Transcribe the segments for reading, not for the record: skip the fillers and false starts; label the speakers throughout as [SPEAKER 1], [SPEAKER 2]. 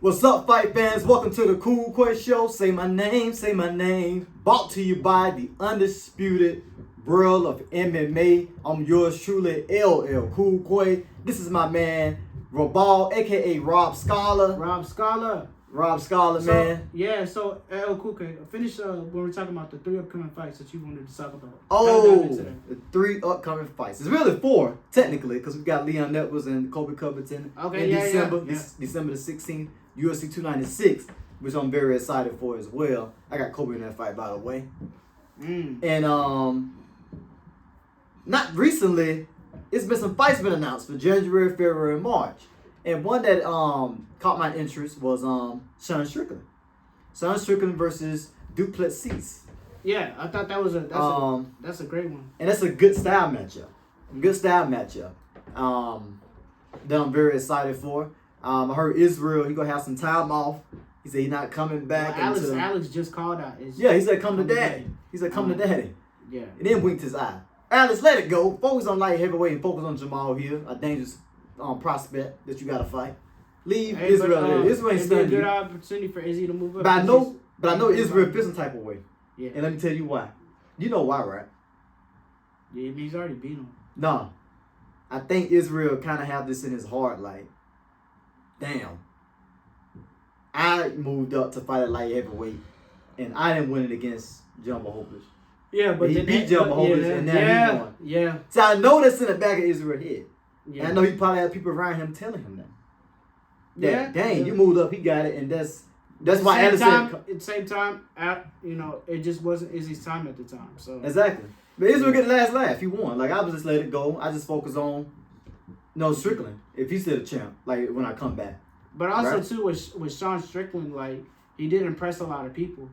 [SPEAKER 1] What's up, fight fans? Welcome to the Coolquay Show. Say my name, say my name. Brought to you by the undisputed world of MMA. I'm yours truly, LL Coolquay. This is my man, Robal, aka Rob Scholar. Rob Scholar, man.
[SPEAKER 2] Yeah, so LL Coolquay, finish when we're talking about the 3 upcoming fights that you wanted to talk about.
[SPEAKER 1] Oh, the 3 upcoming fights. It's really 4, technically, because we got Leon Edwards and Kobe Covington in December. December the 16th, UFC 296, which I'm very excited for as well. I got Kobe in that fight, by the way. And not recently, it's been some fights been announced for January, February, and March. And one that caught my interest was Sean Strickland. Sean Strickland versus du Plessis.
[SPEAKER 2] Yeah, I thought that was that's a great one.
[SPEAKER 1] And that's a good style matchup. That I'm very excited for. I heard Israel, he gonna have some time off. He said he's not coming back.
[SPEAKER 2] Well, Alex just called out.
[SPEAKER 1] Yeah, he said come to daddy. He said come to daddy.
[SPEAKER 2] Yeah.
[SPEAKER 1] And then winked his eye. Alex, let it go. Focus on light heavyweight and focus on Jamal here, a dangerous prospect that you gotta fight. Leave Israel there. Israel ain't stunning you.
[SPEAKER 2] It'd be a good opportunity for Izzy to move up.
[SPEAKER 1] But I know Israel feels some type of way.
[SPEAKER 2] Yeah.
[SPEAKER 1] And let me tell you why. You know why, right?
[SPEAKER 2] Yeah, he's already beat him.
[SPEAKER 1] No. I think Israel kind of have this in his heart, like, damn. I moved up to fight at light heavyweight, and I didn't win it against Jumbo Hopeless.
[SPEAKER 2] Yeah, but
[SPEAKER 1] he beat Jumbo Hopeless, and now he won.
[SPEAKER 2] Yeah.
[SPEAKER 1] So I know that's in the back of Israel's head.
[SPEAKER 2] Yeah.
[SPEAKER 1] And I know he probably had people around him telling him that. Dang, you moved up, he got it, and that's why Alex said.
[SPEAKER 2] At the same time, it just wasn't Izzy's time at the time. So
[SPEAKER 1] exactly. But Israel get the last laugh. He won. Like, I was just let it go. I just focus on Strickland. If he's still a champ, like when I come back.
[SPEAKER 2] But also too with Sean Strickland, like he did impress a lot of people.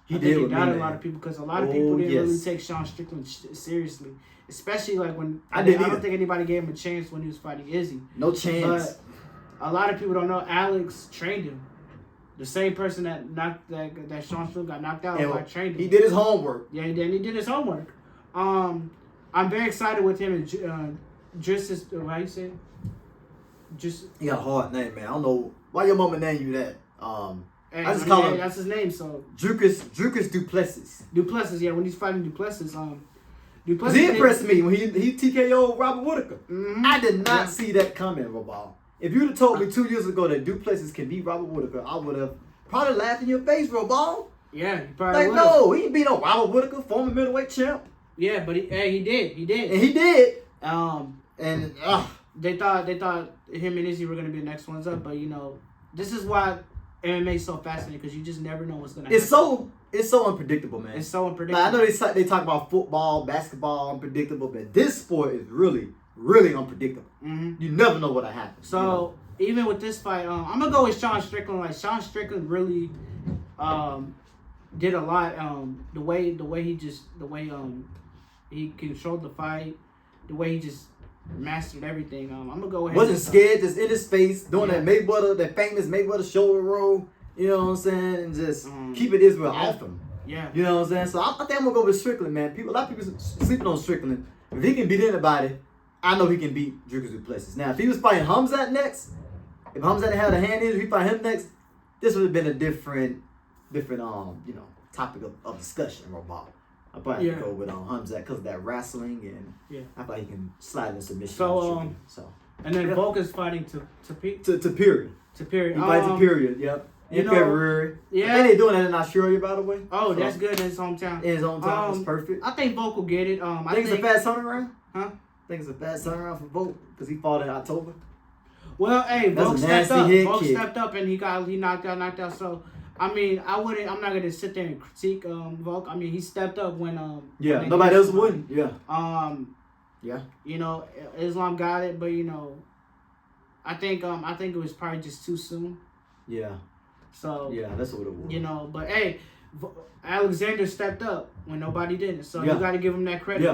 [SPEAKER 1] He
[SPEAKER 2] got a lot of people because a lot of people didn't really take Sean Strickland seriously, especially like when I don't think anybody gave him a chance when he was fighting Izzy.
[SPEAKER 1] No chance.
[SPEAKER 2] But a lot of people don't know Alex trained him. The same person that Sean Strickland got knocked out by trained him.
[SPEAKER 1] He did his homework.
[SPEAKER 2] Yeah, he did. He did his homework. I'm very excited with him and just how you say it?
[SPEAKER 1] He got a hard name, man. I don't know why your mama named you that. I just call him.
[SPEAKER 2] That's his name. So
[SPEAKER 1] Dricus du Plessis.
[SPEAKER 2] Du Plessis, yeah. When he's fighting Du Plessis,
[SPEAKER 1] he impressed me when he TKO'd Robert Whitaker. I did not see that coming, Robal. If you'd have told me 2 years ago that du Plessis can beat Robert Whitaker, I would have probably laughed in your face, Robal.
[SPEAKER 2] Yeah, he probably would.
[SPEAKER 1] No, he ain't beat no Robert Whitaker, former middleweight champ.
[SPEAKER 2] Yeah, but he did.
[SPEAKER 1] And he did.
[SPEAKER 2] They thought him and Izzy were gonna be the next ones up, but this is why MMA is so fascinating because you just never know what's gonna happen.
[SPEAKER 1] It's so unpredictable, man.
[SPEAKER 2] It's so unpredictable.
[SPEAKER 1] Like, I know they talk about football, basketball, unpredictable, but this sport is really, really unpredictable. You never know what'll happen.
[SPEAKER 2] So even with this fight, I'm gonna go with Sean Strickland. Like Sean Strickland really did a lot. The way he controlled the fight, the way he just mastered everything. I'm gonna go ahead.
[SPEAKER 1] Wasn't scared, just in his face, doing that famous Mayweather shoulder roll. You know what I'm saying, and just keeping Israel off him.
[SPEAKER 2] Yeah.
[SPEAKER 1] You know what I'm saying. So I think I'm gonna go with Strickland, man. A lot of people sleeping on Strickland. If he can beat anybody, I know he can beat Dricus du Plessis. Now, if he was fighting Hamzat next, if Hamzat had a hand injury, he fight him next, this would have been a different topic of discussion, Robot. I probably have to go with Hamzat because of that wrestling, and I thought he can slide in submission. So
[SPEAKER 2] and then Volk is fighting
[SPEAKER 1] Topuria.
[SPEAKER 2] Topuria.
[SPEAKER 1] He fights Topuria. Yep. In February.
[SPEAKER 2] Yeah.
[SPEAKER 1] I think they're doing that in Australia, by the way.
[SPEAKER 2] Oh, that's good in his hometown.
[SPEAKER 1] In his hometown, it's perfect.
[SPEAKER 2] I think Volk will get it. I
[SPEAKER 1] think it's a fast turnaround.
[SPEAKER 2] Huh?
[SPEAKER 1] I think it's a fast turnaround for Volk because he fought in October.
[SPEAKER 2] Well, hey, Volk stepped up. Volk stepped up and he knocked out. So I mean, I'm not gonna sit there and critique Volk. I mean, he stepped up when
[SPEAKER 1] nobody else wouldn't. Yeah.
[SPEAKER 2] Islam got it, but I think it was probably just too soon.
[SPEAKER 1] Yeah.
[SPEAKER 2] So
[SPEAKER 1] that's what it was.
[SPEAKER 2] But hey, Alexander stepped up when nobody did it, so you got to give him that credit.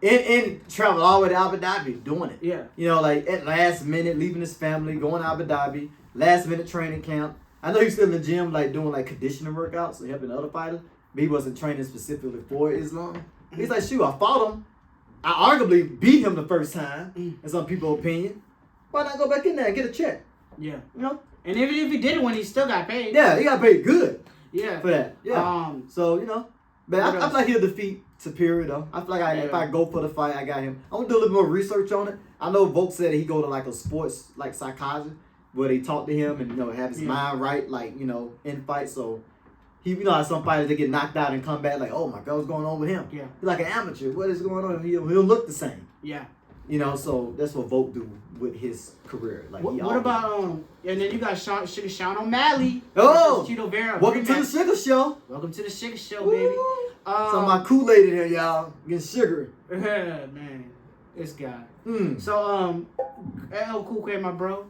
[SPEAKER 1] And traveled all the way to Abu Dhabi doing it.
[SPEAKER 2] Yeah.
[SPEAKER 1] Like at last minute, leaving his family, going to Abu Dhabi, last minute training camp. I know he's still in the gym, like doing like conditioning workouts and helping other fighters, but he wasn't training specifically for Islam. He's like, shoot, I fought him. I arguably beat him the first time, in some people's opinion. Why not go back in there and get a check?
[SPEAKER 2] Yeah. And even if he didn't win, he still got paid.
[SPEAKER 1] Yeah, he got paid good.
[SPEAKER 2] Yeah.
[SPEAKER 1] For that. Yeah. So, you know, but I feel like he'll defeat Topuria, though. I feel like if I go for the fight, I got him. I'm going to do a little more research on it. I know Volk said he go to like a sports like psychologist where they talk to him and, you know, have his mind right, like, you know, in fights. So, he, you know how some fighters, they get knocked out and come back like, oh my God, what's going on with him?
[SPEAKER 2] Yeah.
[SPEAKER 1] He's like an amateur. What is going on? He'll look the same.
[SPEAKER 2] Yeah.
[SPEAKER 1] You know, so that's what Volk do with his career. Like,
[SPEAKER 2] what about and then you got Sean O'Malley.
[SPEAKER 1] Oh,
[SPEAKER 2] Cheeto Vera.
[SPEAKER 1] Welcome to the Sugar Show.
[SPEAKER 2] Welcome to the Sugar Show, baby.
[SPEAKER 1] Some of my Kool-Aid in here, y'all. Getting sugar.
[SPEAKER 2] Yeah, man, this guy.
[SPEAKER 1] So
[SPEAKER 2] Coolquay, my bro.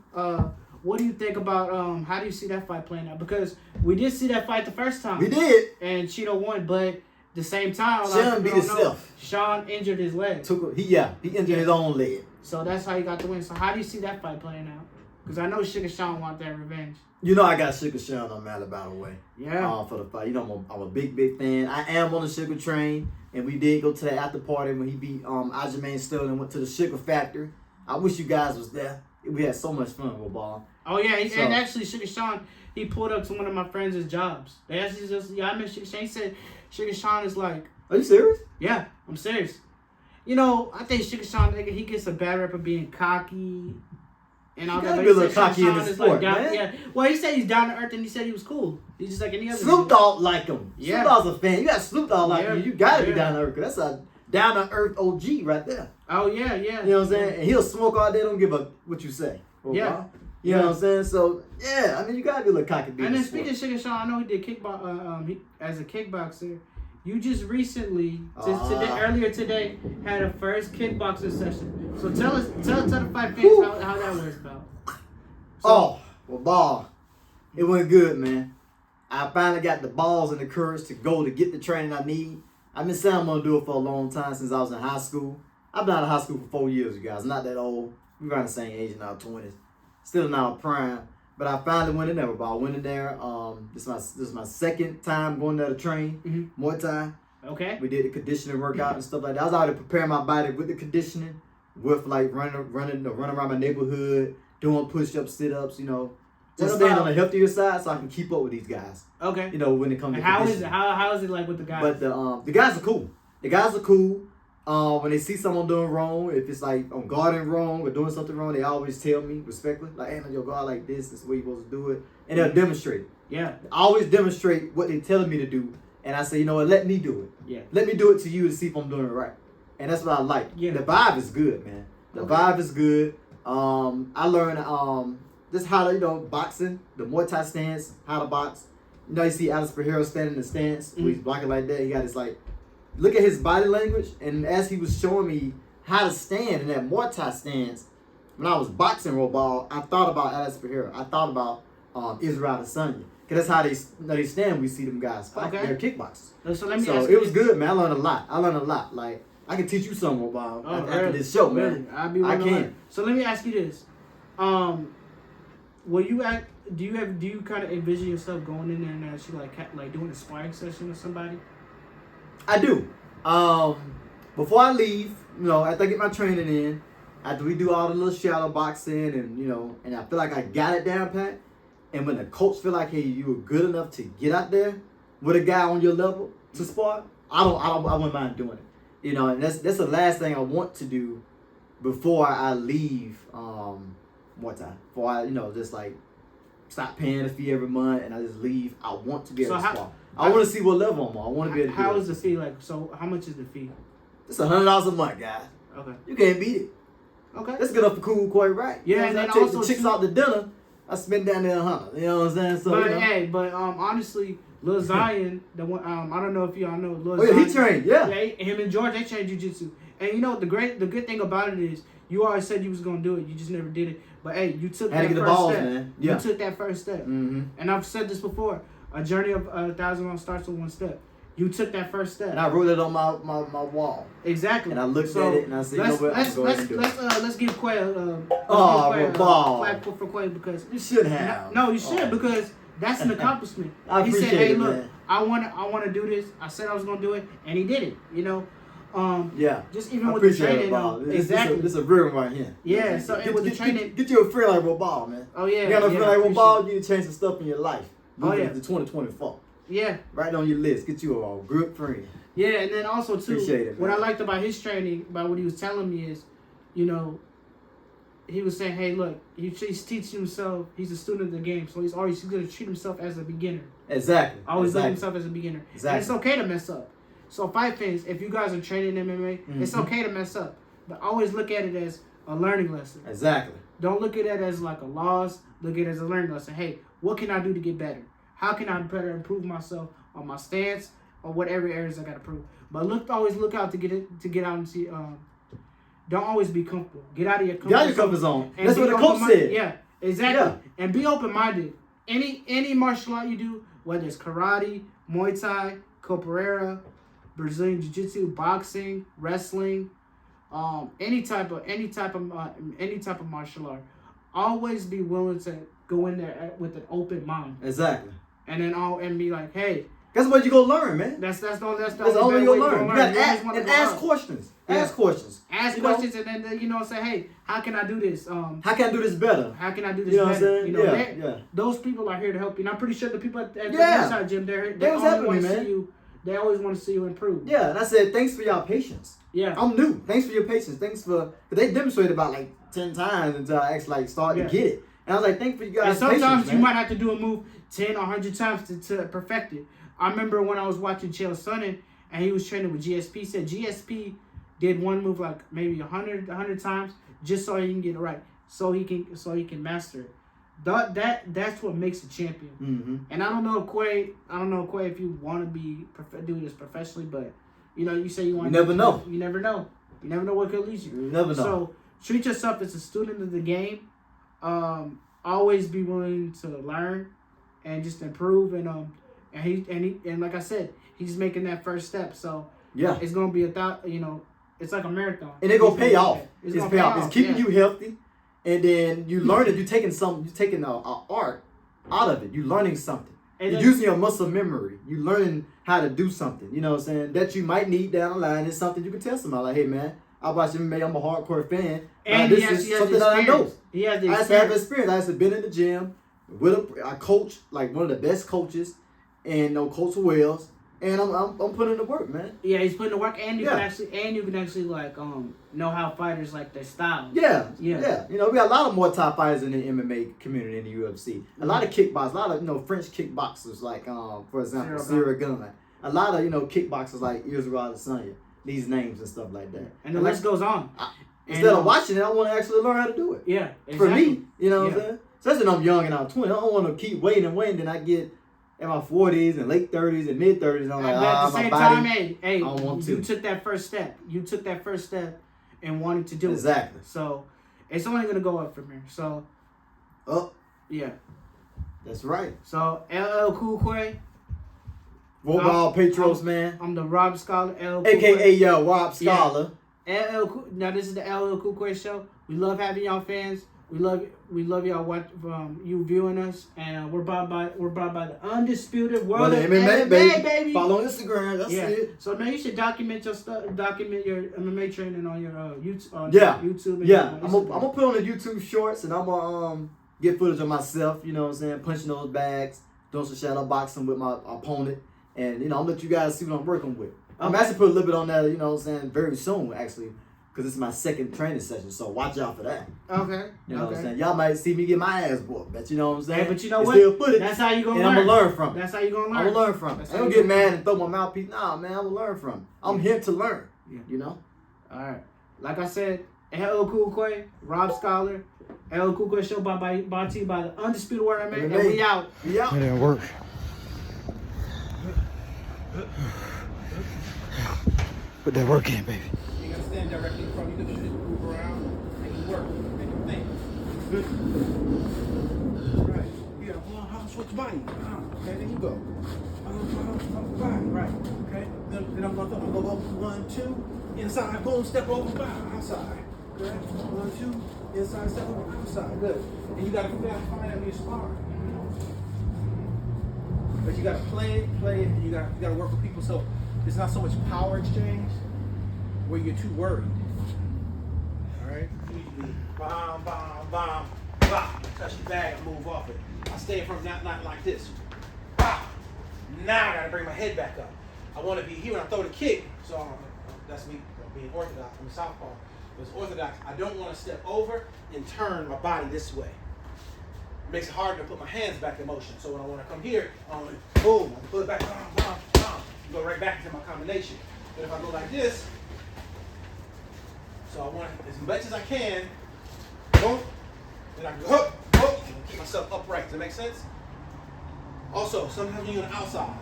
[SPEAKER 2] What do you think about how do you see that fight playing out? Because we did see that fight the first time.
[SPEAKER 1] We did.
[SPEAKER 2] And Cheeto won, but the same time,
[SPEAKER 1] Sean beat himself.
[SPEAKER 2] Sean injured his leg.
[SPEAKER 1] He injured his own leg.
[SPEAKER 2] So that's how he got the win. So how do you see that fight playing out? Because I know Sugar Sean want that revenge.
[SPEAKER 1] You know I got Sugar Sean on Malley, by the way.
[SPEAKER 2] Yeah.
[SPEAKER 1] For the fight. You know I'm a big fan. I am on the Sugar train, and we did go to the after party when he beat Aljamain Sterling and went to the Sugar Factory. I wish you guys was there. We had so much fun with ball.
[SPEAKER 2] Oh yeah, and actually Sugar Sean, he pulled up to one of my friends' jobs. They actually I met Sugar Sean. He said Sugar Sean is like.
[SPEAKER 1] Are you serious?
[SPEAKER 2] Yeah, I'm serious. You know, I think Sugar Sean, he gets a bad rep of being cocky and all that.
[SPEAKER 1] Be a little cocky in the sport, man.
[SPEAKER 2] Yeah. Well, he said he's down to earth, and he said he was cool. He's just like any other.
[SPEAKER 1] Snoop Dogg like him.
[SPEAKER 2] Yeah.
[SPEAKER 1] Snoop Dogg's a fan. You got Snoop Dogg like you. You gotta be down to earth. That's a down to earth OG right there.
[SPEAKER 2] Oh yeah.
[SPEAKER 1] You know what I'm saying? And he'll smoke all day. Don't give a what you say.
[SPEAKER 2] Yeah.
[SPEAKER 1] You know what I'm saying? So yeah, I mean you gotta be a little cocky.
[SPEAKER 2] And then speaking of Sugar Sean, I know he did as a kickboxer. You just recently, earlier today, had a first kickboxing session. So tell the fight fans how that was about.
[SPEAKER 1] Ball. It went good, man. I finally got the balls and the courage to go to get the training I need. I've been saying I'm gonna do it for a long time since I was in high school. I've been out of high school for 4 years, you guys. Not that old. We're around the same age in our 20s. Still in our prime. But I finally went in there, I went in there. This is my second time going there to train Muay Thai.
[SPEAKER 2] Okay.
[SPEAKER 1] We did the conditioning workout and stuff like that. I was already preparing my body with the conditioning, with like running around my neighborhood, doing push-ups, sit-ups, you know, just staying on the healthier side so I can keep up with these guys.
[SPEAKER 2] Okay.
[SPEAKER 1] You know, when it comes to
[SPEAKER 2] how is it? How is it like with the guys?
[SPEAKER 1] But the guys are cool. The guys are cool. When they see someone doing wrong, if it's like I'm guarding wrong or doing something wrong, they always tell me respectfully, like, hey man, your guard like this is the way you're supposed to do it. And they'll demonstrate it.
[SPEAKER 2] Yeah.
[SPEAKER 1] I always demonstrate what they're telling me to do. And I say, you know what, let me do it.
[SPEAKER 2] Yeah.
[SPEAKER 1] Let me do it to you to see if I'm doing it right. And that's what I like.
[SPEAKER 2] Yeah.
[SPEAKER 1] The vibe is good, man. The vibe is good. I learned just how to, you know, boxing, the Muay Thai stance, how to box. You know, you see Alex Pereira standing in the stance, where he's blocking like that. He got his like, look at his body language. And as he was showing me how to stand in that Muay Thai stance, when I was boxing ball, I thought about Alex Pereira. I thought about Israel Adesanya. Because that's how they stand. We see them guys fight.
[SPEAKER 2] Okay.
[SPEAKER 1] They're kickboxers.
[SPEAKER 2] So let me ask you.
[SPEAKER 1] It was good, man. I learned a lot. Like, I can teach you something about after this show, man.
[SPEAKER 2] I can. So let me ask you this. Will you act? Do you kind of envision yourself going in there and actually like doing a sparring session with somebody?
[SPEAKER 1] I do. Before I leave, you know, after I get my training in, after we do all the little shadow boxing and, you know, and I feel like I got it down pat, and when the coach feel like, hey, you were good enough to get out there with a guy on your level to spar, I wouldn't mind doing it. You know, and that's the last thing I want to do before I leave Muay Thai. Before I, you know, just like stop paying the fee every month and I just leave. I want to be able to spar. I want to see what level I'm on. I want to be able to do it.
[SPEAKER 2] How is the fee like? So how much is the fee?
[SPEAKER 1] It's $100 a month, guys.
[SPEAKER 2] Okay.
[SPEAKER 1] You can't beat it.
[SPEAKER 2] Okay.
[SPEAKER 1] That's good up for Coolquay, right?
[SPEAKER 2] Yeah,
[SPEAKER 1] you know,
[SPEAKER 2] and then
[SPEAKER 1] I take
[SPEAKER 2] also
[SPEAKER 1] the chicks out to dinner. I spend down there $100. You know what I'm saying? So,
[SPEAKER 2] but
[SPEAKER 1] you know.
[SPEAKER 2] hey, honestly, Lil Zion, the one I don't know if y'all know Lil
[SPEAKER 1] Zion.
[SPEAKER 2] Zion.
[SPEAKER 1] He trained, yeah.
[SPEAKER 2] Him and George, they trained jiu-jitsu. And you know the good thing about it is you always said you was gonna do it, you just never did it. But hey, you took that first step. Man. Yeah. You took that first step.
[SPEAKER 1] Mm-hmm.
[SPEAKER 2] And I've said this before: a journey of 1,000 miles starts with one step. You took that first step.
[SPEAKER 1] And I wrote it on my wall.
[SPEAKER 2] Exactly.
[SPEAKER 1] And I looked at it and I said, you know what, I'm going to do it.
[SPEAKER 2] Let's give Quay
[SPEAKER 1] ball.
[SPEAKER 2] flag for Quay because
[SPEAKER 1] you should have.
[SPEAKER 2] No, you should because that's an accomplishment.
[SPEAKER 1] I appreciate
[SPEAKER 2] he said, hey,
[SPEAKER 1] it,
[SPEAKER 2] look,
[SPEAKER 1] man.
[SPEAKER 2] I want to do this. I said I was gonna do it, and he did it. You know,
[SPEAKER 1] Yeah.
[SPEAKER 2] Just even
[SPEAKER 1] I
[SPEAKER 2] with the
[SPEAKER 1] appreciate it,
[SPEAKER 2] training,
[SPEAKER 1] Bob.
[SPEAKER 2] exactly.
[SPEAKER 1] This is a real one right here.
[SPEAKER 2] Yeah, so and with the training,
[SPEAKER 1] get you a friend like Ball, man.
[SPEAKER 2] Oh yeah.
[SPEAKER 1] You got a friend like
[SPEAKER 2] appreciate
[SPEAKER 1] Ball, you need to change some stuff in your life.
[SPEAKER 2] Oh yeah.
[SPEAKER 1] To 2024.
[SPEAKER 2] Yeah.
[SPEAKER 1] Right on your list. Get you a good friend.
[SPEAKER 2] Yeah, and then also too,
[SPEAKER 1] Appreciate it,
[SPEAKER 2] what
[SPEAKER 1] man.
[SPEAKER 2] I liked about his training, about what he was telling me is, you know, he was saying, hey, look, he's teaching himself. He's a student of the game, so he's going to treat himself as a beginner.
[SPEAKER 1] Exactly.
[SPEAKER 2] Always look at himself as a beginner.
[SPEAKER 1] Exactly.
[SPEAKER 2] And it's okay to mess up. So fight fans, if you guys are training MMA, it's okay to mess up, but always look at it as a learning lesson.
[SPEAKER 1] Exactly.
[SPEAKER 2] Don't look at it as like a loss. Look at it as a learning lesson. Hey, what can I do to get better? How can I better improve myself on my stance or whatever areas I got to improve? But always look out to get out and see. Don't always be comfortable. Get out of your comfort
[SPEAKER 1] zone. That's what the coach said.
[SPEAKER 2] Yeah, exactly.
[SPEAKER 1] Yeah.
[SPEAKER 2] And be open-minded. Any martial art you do, whether it's karate, Muay Thai, Coolquay, Brazilian Jiu-Jitsu, boxing, wrestling, any type of martial art, always be willing to go in there with an open mind.
[SPEAKER 1] Exactly.
[SPEAKER 2] And then be like, hey.
[SPEAKER 1] That's what you gonna learn, man.
[SPEAKER 2] That's the
[SPEAKER 1] only way you're gonna learn. You gotta ask questions.
[SPEAKER 2] Yeah.
[SPEAKER 1] Ask questions.
[SPEAKER 2] Ask questions and then say, hey, how can I do this?
[SPEAKER 1] How can I do this better?
[SPEAKER 2] How can I do this
[SPEAKER 1] you know
[SPEAKER 2] better?
[SPEAKER 1] What I'm saying?
[SPEAKER 2] Those people are here to help you. And I'm pretty sure the people at the inside gym, they
[SPEAKER 1] was helping me, man.
[SPEAKER 2] See you. They always want to see you improve.
[SPEAKER 1] Yeah, and I said, thanks for y'all patience.
[SPEAKER 2] Yeah.
[SPEAKER 1] I'm new. Thanks for your patience. Thanks for, they demonstrated about like 10 times until I actually started to get it. And I was like, thanks for you guys'
[SPEAKER 2] And sometimes
[SPEAKER 1] patience,
[SPEAKER 2] you might have to do a move 10 or 100 times to perfect it. I remember when I was watching Chael Sonnen and he was training with GSP, he said GSP did one move like maybe 100 times just so he can get it right. So he can master it. That's what makes a champion.
[SPEAKER 1] Mm-hmm.
[SPEAKER 2] And I don't know, Quay, if you want to do this professionally, but you say you want to.
[SPEAKER 1] You never know.
[SPEAKER 2] You never know. You never know what could lead you.
[SPEAKER 1] You never know.
[SPEAKER 2] So treat yourself as a student of the game. Always be willing to learn and just improve. And like I said, he's making that first step. So
[SPEAKER 1] yeah,
[SPEAKER 2] it's gonna be it's like a marathon.
[SPEAKER 1] And it's gonna pay off.
[SPEAKER 2] It's gonna pay off.
[SPEAKER 1] It's keeping you healthy. And then you learn it. You're taking an art out of it. You're learning something. You're using your muscle memory. You're learning how to do something. You know what I'm saying? That you might need down the line. It's something you can tell somebody. Like, hey, man, I watch MMA. I'm a hardcore fan.
[SPEAKER 2] And
[SPEAKER 1] this is something that I know.
[SPEAKER 2] He has the
[SPEAKER 1] experience. I have experience. I have been in the gym with a coach, like one of the best coaches, and Coach Wells. And I'm putting in the work, man.
[SPEAKER 2] Yeah, he's putting the work, and you can actually like know how fighters like their style.
[SPEAKER 1] Yeah. We got a lot of Muay Thai fighters in the MMA community in the UFC. A lot of kickboxers, a lot of French kickboxers like for example Sarah Gunn. A lot of kickboxers like Israel Adesanya. These names and stuff like that.
[SPEAKER 2] And the list goes on.
[SPEAKER 1] Instead of watching it, I want to actually learn how to do it.
[SPEAKER 2] Yeah, exactly.
[SPEAKER 1] For me, you know what I'm saying. Especially when I'm young and I'm 20, I don't want to keep waiting. Then I get in my 40s and late 30s and mid 30s. I'm like,
[SPEAKER 2] at the same
[SPEAKER 1] my body,
[SPEAKER 2] time, hey,
[SPEAKER 1] I don't want to.
[SPEAKER 2] You took that first step. You took that first step and wanted to do it.
[SPEAKER 1] Exactly.
[SPEAKER 2] So it's only gonna go up from here. So, yeah,
[SPEAKER 1] that's right.
[SPEAKER 2] So LL Coolquay,
[SPEAKER 1] Volkanoski Petros, man.
[SPEAKER 2] I'm the Rob Scholar, LL
[SPEAKER 1] AKA Rob Scholar.
[SPEAKER 2] Yeah. Now this is the LL Coolquay show. We love having y'all fans. We love y'all you viewing us, and we're brought by the undisputed world of MMA, baby.
[SPEAKER 1] Follow on Instagram. That's it.
[SPEAKER 2] So man, you should document your stuff. Document your MMA training on your YouTube. YouTube. And
[SPEAKER 1] I'm gonna put on the YouTube shorts, and I'm gonna get footage of myself. You know what I'm saying? Punching those bags, doing some shadow boxing with my opponent, and I'm gonna let you guys see what I'm working with. I'm actually put a little bit on that. You know what I'm saying? Very soon, actually. Because it's my second training session, so watch out for that.
[SPEAKER 2] Okay.
[SPEAKER 1] You know what I'm saying? Y'all might see me get my ass whooped, but you know what I'm saying?
[SPEAKER 2] Hey, but you know what?
[SPEAKER 1] Still footage,
[SPEAKER 2] that's how you gonna learn.
[SPEAKER 1] And I'm gonna learn from it.
[SPEAKER 2] That's how you gonna learn.
[SPEAKER 1] I'm gonna learn from it. I don't get mad and throw my mouthpiece. Nah, man, I'm gonna learn from it. I'm here to learn.
[SPEAKER 2] Yeah.
[SPEAKER 1] You know?
[SPEAKER 2] All right. Like I said, LL Coolquay, Rob Scholar, LL Coolquay show brought to you by the Undisputed World MMA. And we out.
[SPEAKER 1] We out.
[SPEAKER 3] It didn't work. Put that work in, baby.
[SPEAKER 4] You gotta stand directly in front. You can move around, make it work, make it think. Good. Right. Yeah. Well, switch body. Okay, there you go. Body. Right. Okay. Then I'm gonna go 1, 2, inside. Boom. Step over. Bow. Outside. Okay. 1, 2, inside. Step over. Outside. Good. And you gotta find out your spar. But you gotta play. And you gotta work with people. So it's not so much power exchange. where you're too worried. All right? You need to be bomb, bomb, bomb, bomb. Touch the bag and move off it. I stay in front, not like this. Wow. Now I gotta bring my head back up. I want to be here when I throw the kick. So that's me being orthodox. I'm a southpaw. But it's orthodox. I don't want to step over and turn my body this way. It makes it harder to put my hands back in motion. So when I want to come here, boom, I can put it back, go right back into my combination. But if I go like this, so I want as much as I can, boom, then I can go up, and keep myself upright. Does that make sense? Also, sometimes when you're on the outside,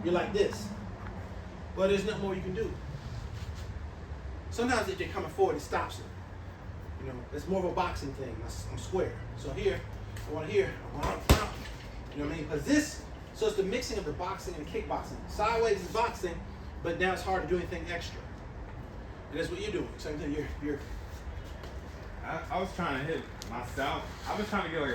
[SPEAKER 4] you're like this. Well, there's nothing more you can do. Sometimes if you're coming forward, it stops it. You know, it's more of a boxing thing. I'm square. So here, I want to here, you know what I mean? Because this, so it's the mixing of the boxing and the kickboxing. Sideways is boxing, but now it's hard to do anything extra. And that's what you're doing. Same thing, you're
[SPEAKER 5] I was trying to hit myself. I was trying to get like a